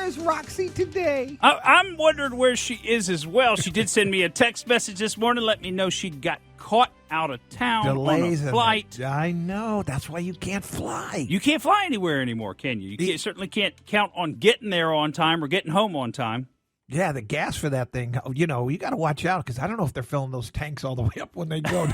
Where's Roxy today? I'm wondering where she is as well. She did send me a text message this morning, let me know she got caught out of town Delays on a flight. I know. That's why you can't fly. You can't fly anywhere anymore, can you? You certainly can't count on getting there on time or getting home on time. Yeah, the gas for that thing, you got to watch out because I don't know if they're filling those tanks all the way up when they go.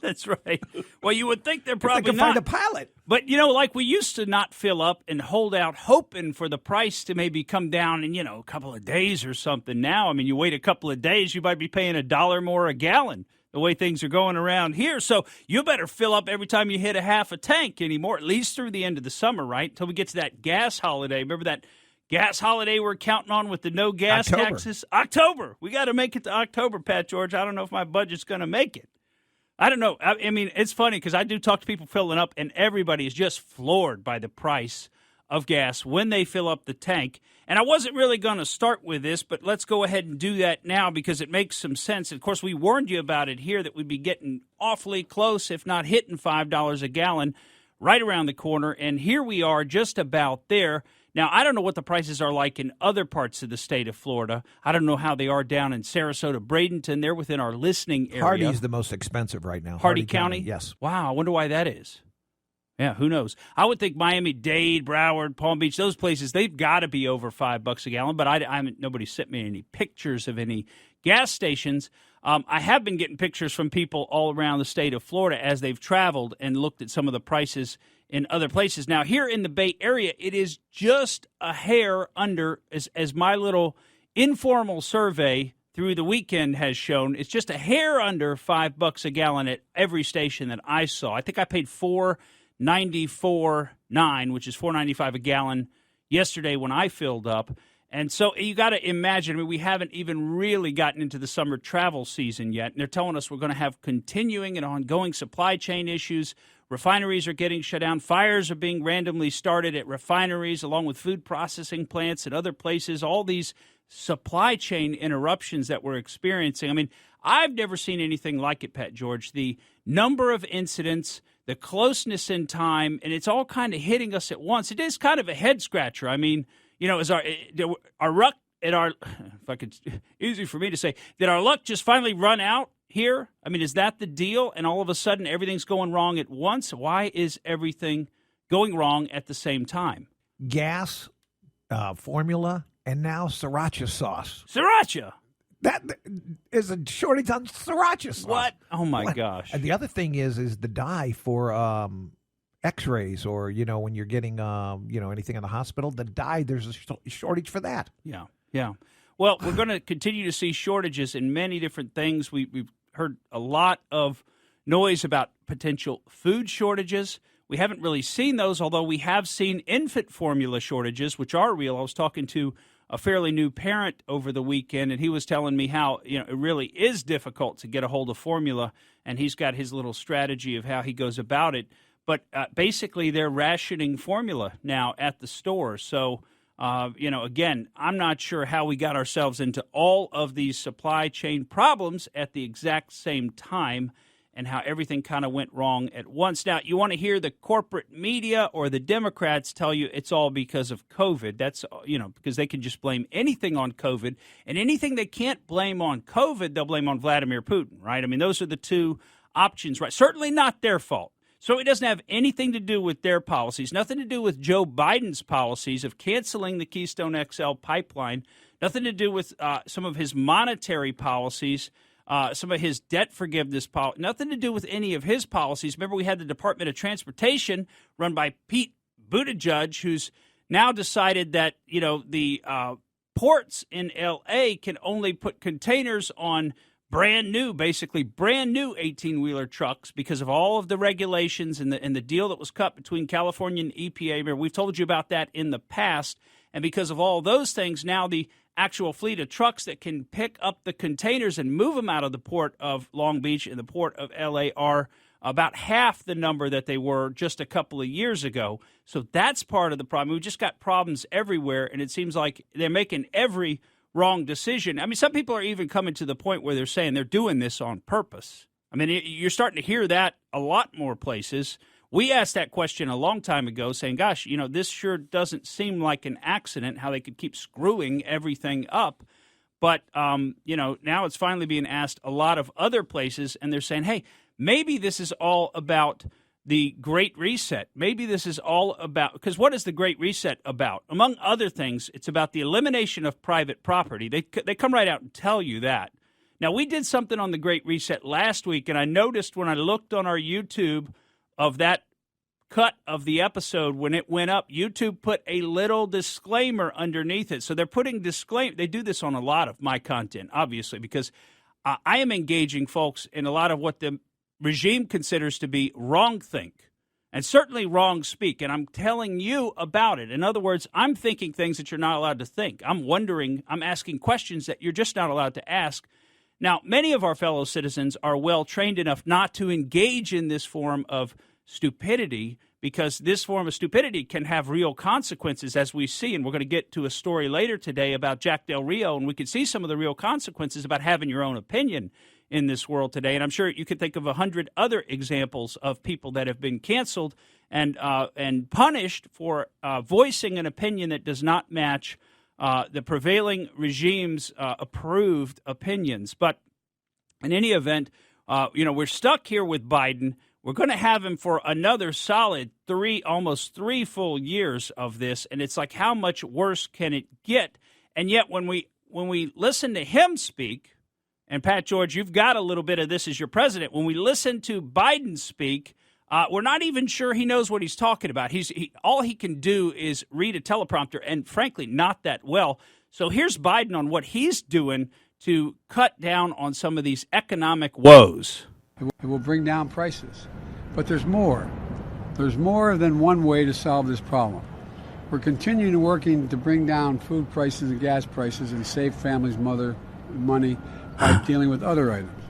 That's right. Well, you would think they're If probably they can not. find a pilot. But, like we used to not fill up and hold out hoping for the price to maybe come down in, a couple of days or something. Now, you wait a couple of days, you might be paying $1 more a gallon the way things are going around here. So you better fill up every time you hit a half a tank anymore, at least through the end of the summer, right? Until we get to that gas holiday. Remember that gas holiday we're counting on with the no gas taxes? October. We got to make it to October, Pat George. I don't know if my budget's going to make it. I don't know. It's funny because I do talk to people filling up, and everybody is just floored by the price of gas when they fill up the tank. And I wasn't really going to start with this, but let's go ahead and do that now because it makes some sense. Of course, we warned you about it here that we'd be getting awfully close, if not hitting $5 a gallon right around the corner. And here we are just about there. Now, I don't know what the prices are like in other parts of the state of Florida. I don't know how they are down in Sarasota, Bradenton. They're within our listening area. Hardy's the most expensive right now. Hardy County? Yes. Wow, I wonder why that is. Yeah, who knows? I would think Miami-Dade, Broward, Palm Beach, those places, they've got to be over $5 a gallon, but nobody sent me any pictures of any gas stations. I have been getting pictures from people all around the state of Florida as they've traveled and looked at some of the prices in other places. Now, here in the Bay Area, it is just a hair under, as my little informal survey through the weekend has shown, it's just a hair under $5 a gallon at every station that I saw. I think I paid $4.94.9, which is $4.95 a gallon yesterday when I filled up. And so you got to imagine, we haven't even really gotten into the summer travel season yet. And they're telling us we're going to have continuing and ongoing supply chain issues. Refineries are getting shut down. Fires are being randomly started at refineries along with food processing plants and other places. All these supply chain interruptions that we're experiencing. I've never seen anything like it, Pat George. The number of incidents, the closeness in time, and it's all kind of hitting us at once. It is kind of a head scratcher. Is our luck at our, if I could, easy for me to say, did our luck just finally run out here? Is that the deal? And all of a sudden everything's going wrong at once? Why is everything going wrong at the same time? Gas, formula, and now Sriracha sauce. Sriracha! That is a shortage on Sriracha sauce. What? Oh, my gosh. And the other thing is the dye for X-rays or, when you're getting, anything in the hospital, the dye, there's a shortage for that. Yeah. Well, we're going to continue to see shortages in many different things. We've heard a lot of noise about potential food shortages. We haven't really seen those, although we have seen infant formula shortages, which are real. I was talking to a fairly new parent over the weekend, and he was telling me how it really is difficult to get a hold of formula, and he's got his little strategy of how he goes about it. But basically, they're rationing formula now at the store. So, again, I'm not sure how we got ourselves into all of these supply chain problems at the exact same time and how everything kind of went wrong at once. Now, you want to hear the corporate media or the Democrats tell you it's all because of COVID. That's, because they can just blame anything on COVID. And anything they can't blame on COVID, they'll blame on Vladimir Putin, right? Those are the two options, right? Certainly not their fault. So it doesn't have anything to do with their policies, nothing to do with Joe Biden's policies of canceling the Keystone XL pipeline, nothing to do with some of his monetary policies, some of his debt forgiveness policy, nothing to do with any of his policies. Remember, we had the Department of Transportation run by Pete Buttigieg, who's now decided that, the ports in L.A. can only put containers on brand new 18-wheeler trucks because of all of the regulations and the deal that was cut between California and EPA. Remember, we've told you about that in the past. And because of all those things, now the actual fleet of trucks that can pick up the containers and move them out of the port of Long Beach and the port of L.A. are about half the number that they were just a couple of years ago. So that's part of the problem. We've just got problems everywhere, and it seems like they're making every wrong decision. Some people are even coming to the point where they're saying they're doing this on purpose. You're starting to hear that a lot more places We asked that question a long time ago, saying, gosh, this sure doesn't seem like an accident, how they could keep screwing everything up. But, now it's finally being asked a lot of other places, and they're saying, hey, maybe this is all about the Great Reset. Maybe this is all about, because what is the Great Reset about? Among other things, it's about the elimination of private property. They come right out and tell you that. Now, we did something on the Great Reset last week, and I noticed when I looked on our YouTube of that cut of the episode, when it went up, YouTube put a little disclaimer underneath it. So they're putting disclaimer. They do this on a lot of my content, obviously, because I am engaging folks in a lot of what the regime considers to be wrong think, and certainly wrong speak, and I'm telling you about it. In other words, I'm thinking things that you're not allowed to think. I'm wondering, I'm asking questions that you're just not allowed to ask. Now, many of our fellow citizens are well trained enough not to engage in this form of stupidity, because this form of stupidity can have real consequences, as we see. And we're going to get to a story later today about Jack Del Rio, and we can see some of the real consequences about having your own opinion in this world today. And I'm sure you could think of 100 other examples of people that have been canceled and punished for voicing an opinion that does not match the prevailing regime's approved opinions. But in any event, we're stuck here with Biden. We're going to have him for another solid almost three full years of this, and it's like, how much worse can it get? And yet, when we listen to him speak, and Pat George, you've got a little bit of this as your president. When we listen to Biden speak, we're not even sure he knows what he's talking about. All he can do is read a teleprompter, and frankly, not that well. So here's Biden on what he's doing to cut down on some of these economic woes. It will bring down prices. But there's more. There's more than one way to solve this problem. We're continuing working to bring down food prices and gas prices and save families' money by dealing with other items.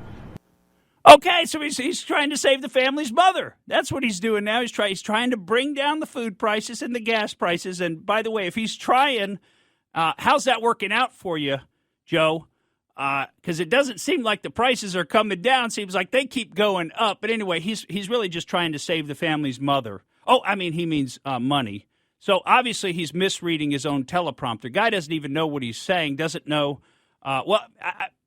Okay, so he's trying to save the family's mother. That's what he's doing now. He's trying to bring down the food prices and the gas prices. And by the way, if he's trying, how's that working out for you, Joe? Because it doesn't seem like the prices are coming down. Seems like they keep going up. But anyway, he's really just trying to save the family's mother. Oh, I mean, he means money. So obviously he's misreading his own teleprompter. Guy doesn't even know what he's saying, doesn't know.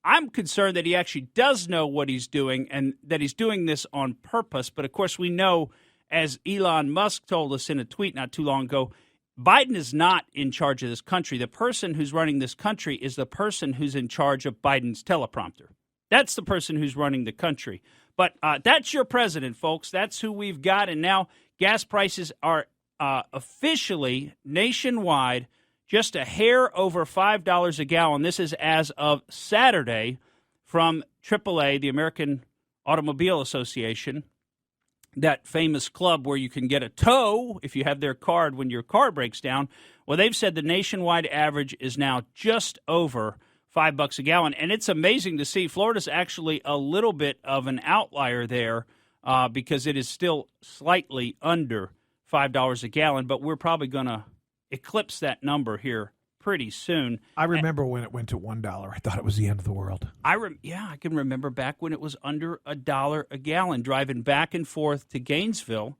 I'm concerned that he actually does know what he's doing and that he's doing this on purpose. But, of course, we know, as Elon Musk told us in a tweet not too long ago, Biden is not in charge of this country. The person who's running this country is the person who's in charge of Biden's teleprompter. That's the person who's running the country. But that's your president, folks. That's who we've got. And now gas prices are officially nationwide just a hair over $5 a gallon. This is as of Saturday from AAA, the American Automobile Association, that famous club where you can get a tow if you have their card when your car breaks down. Well, they've said the nationwide average is now just over $5 a gallon. And it's amazing to see. Florida's actually a little bit of an outlier there because it is still slightly under $5 a gallon. But we're probably going to eclipse that number here pretty soon. I remember when it went to $1. I thought it was the end of the world. I can remember back when it was under $1 a gallon, driving back and forth to Gainesville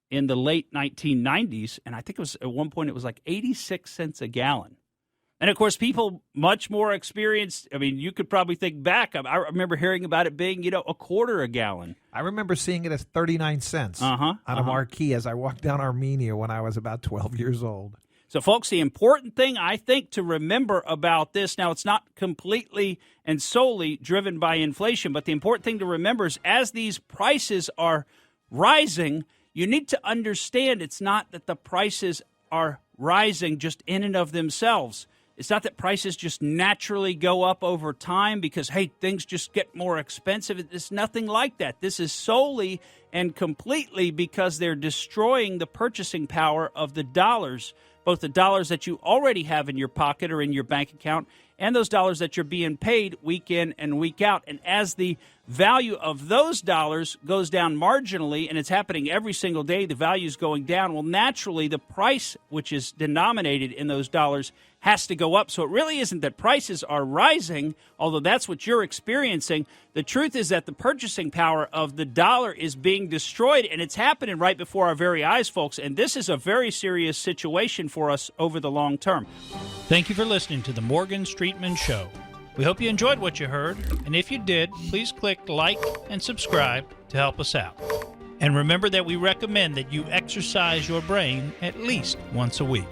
in the late 1990s, and I think it was at one point it was like 86 cents a gallon. And of course, people much more experienced. I mean, you could probably think back. I remember hearing about it being, a quarter a gallon. I remember seeing it as 39 cents on a marquee as I walked down Armenia when I was about 12 years old. So, folks, the important thing, I think, to remember about this, now it's not completely and solely driven by inflation, but the important thing to remember is as these prices are rising, you need to understand it's not that the prices are rising just in and of themselves. It's not that prices just naturally go up over time because, hey, things just get more expensive. It's nothing like that. This is solely and completely because they're destroying the purchasing power of the dollars, both the dollars that you already have in your pocket or in your bank account and those dollars that you're being paid week in and week out. And as the value of those dollars goes down marginally, and it's happening every single day, the value is going down, well, naturally, the price, which is denominated in those dollars, has to go up. So it really isn't that prices are rising, although that's what you're experiencing. The truth is that the purchasing power of the dollar is being destroyed, and it's happening right before our very eyes, folks. And this is a very serious situation for us over the long term. Thank you for listening to the Morgan Streetman Show. We hope you enjoyed what you heard, and if you did, please click like and subscribe to help us out. And remember that we recommend that you exercise your brain at least once a week.